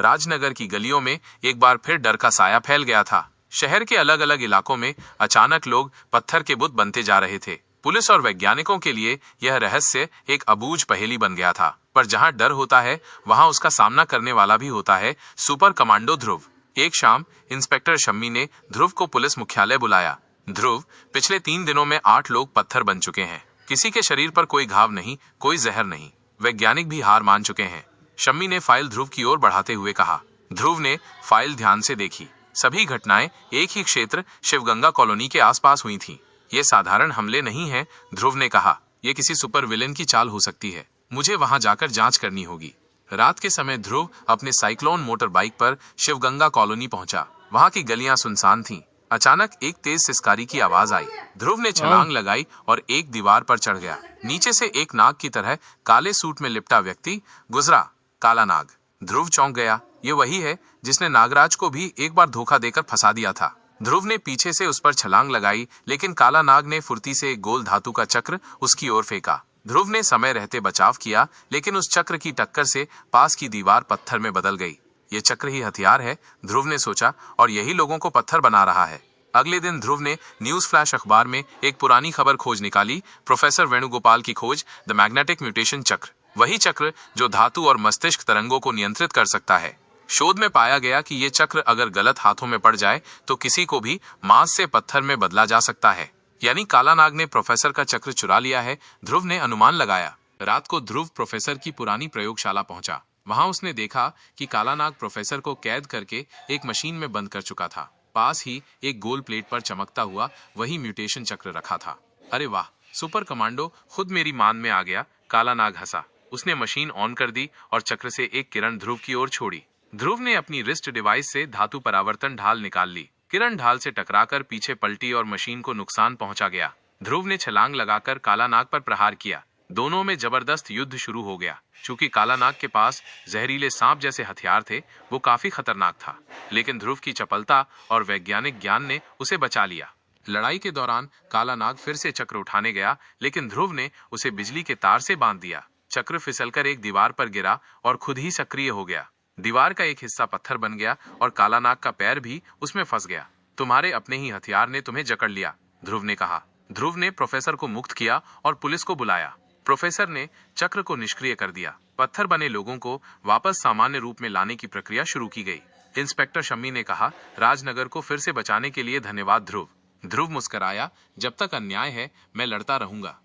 राजनगर की गलियों में एक बार फिर डर का साया फैल गया था। शहर के अलग अलग इलाकों में अचानक लोग पत्थर के बुत बनते जा रहे थे। पुलिस और वैज्ञानिकों के लिए यह रहस्य एक अबूझ पहेली बन गया था। पर जहां डर होता है वहां उसका सामना करने वाला भी होता है सुपर कमांडो ध्रुव। एक शाम इंस्पेक्टर शम्मी ने ध्रुव को पुलिस मुख्यालय बुलाया। ध्रुव, पिछले 3 दिनों में 8 लोग पत्थर बन चुके हैं। किसी के शरीर पर कोई घाव नहीं, कोई जहर नहीं। वैज्ञानिक भी हार मान चुके हैं। शम्मी ने फाइल ध्रुव की ओर बढ़ाते हुए कहा। ध्रुव ने फाइल ध्यान से देखी। सभी घटनाएं एक ही क्षेत्र शिवगंगा कॉलोनी के आसपास हुई थीं। ये साधारण हमले नहीं हैं, ध्रुव ने कहा। यह किसी सुपर विलेन की चाल हो सकती है। मुझे वहां जाकर जांच करनी होगी। रात के समय ध्रुव अपने साइक्लोन मोटर बाइक पर शिवगंगा कॉलोनी पहुंचा। वहां की गलियां सुनसान थीं। अचानक एक तेज सिसकारी की आवाज आई। ध्रुव ने छलांग लगाई और एक दीवार पर चढ़ गया। नीचे से एक नाग की तरह काले सूट में लिपटा व्यक्ति गुजरा। काला नाग। ध्रुव चौंक गया। ये वही है जिसने नागराज को भी एक बार धोखा देकर फंसा दिया था। ध्रुव ने पीछे से उस पर छलांग लगाई, लेकिन काला नाग ने फुर्ती से एक गोल धातु का चक्र उसकी ओर फेंका। ध्रुव ने समय रहते बचाव किया, लेकिन उस चक्र की टक्कर से पास की दीवार पत्थर में बदल गई। ये चक्र ही हथियार है, ध्रुव ने सोचा, और यही लोगों को पत्थर बना रहा है। अगले दिन ध्रुव ने न्यूज फ्लैश अखबार में एक पुरानी खबर खोज निकाली। प्रोफेसर वेणुगोपाल की खोज, द मैग्नेटिक म्यूटेशन चक्र। वही चक्र जो धातु और मस्तिष्क तरंगों को नियंत्रित कर सकता है। शोध में पाया गया कि ये चक्र अगर गलत हाथों में पड़ जाए तो किसी को भी मांस से पत्थर में बदला जा सकता है। यानी काला नाग ने प्रोफेसर का चक्र चुरा लिया है, ध्रुव ने अनुमान लगाया। रात को ध्रुव प्रोफेसर की पुरानी प्रयोगशाला पहुंचा। वहां उसने देखा कि काला नाग प्रोफेसर को कैद करके एक मशीन में बंद कर चुका था। पास ही एक गोल प्लेट पर चमकता हुआ वही म्यूटेशन चक्र रखा था। अरे वाह, सुपर कमांडो खुद मेरी मान में आ गया, काला नाग हंसा। उसने मशीन ऑन कर दी और चक्र से एक किरण ध्रुव की ओर छोड़ी। ध्रुव ने अपनी रिस्ट डिवाइस से धातु परावर्तन ढाल निकाल ली। किरण ढाल से टकराकर पीछे पलटी और मशीन को नुकसान पहुंचा गया। ध्रुव ने छलांग लगाकर काला नाग पर प्रहार किया। दोनों में जबरदस्त युद्ध शुरू हो गया। चूंकि काला नाग के पास जहरीले सांप जैसे हथियार थे, वो काफी खतरनाक था, लेकिन ध्रुव की चपलता और वैज्ञानिक ज्ञान ने उसे बचा लिया। लड़ाई के दौरान काला नाग फिर से चक्र उठाने गया, लेकिन ध्रुव ने उसे बिजली के तार से बांध दिया। चक्र फिसलकर एक दीवार पर गिरा और खुद ही सक्रिय हो गया। दीवार का एक हिस्सा पत्थर बन गया और काला नाग का पैर भी उसमें फंस गया। तुम्हारे अपने ही हथियार ने तुम्हें जकड़ लिया, ध्रुव ने कहा। ध्रुव ने प्रोफेसर को मुक्त किया और पुलिस को बुलाया। प्रोफेसर ने चक्र को निष्क्रिय कर दिया। पत्थर बने लोगों को वापस सामान्य रूप में लाने की प्रक्रिया शुरू की गई। इंस्पेक्टर शम्मी ने कहा, राजनगर को फिर से बचाने के लिए धन्यवाद ध्रुव। ध्रुव मुस्कराया, जब तक अन्याय है मैं लड़ता रहूंगा।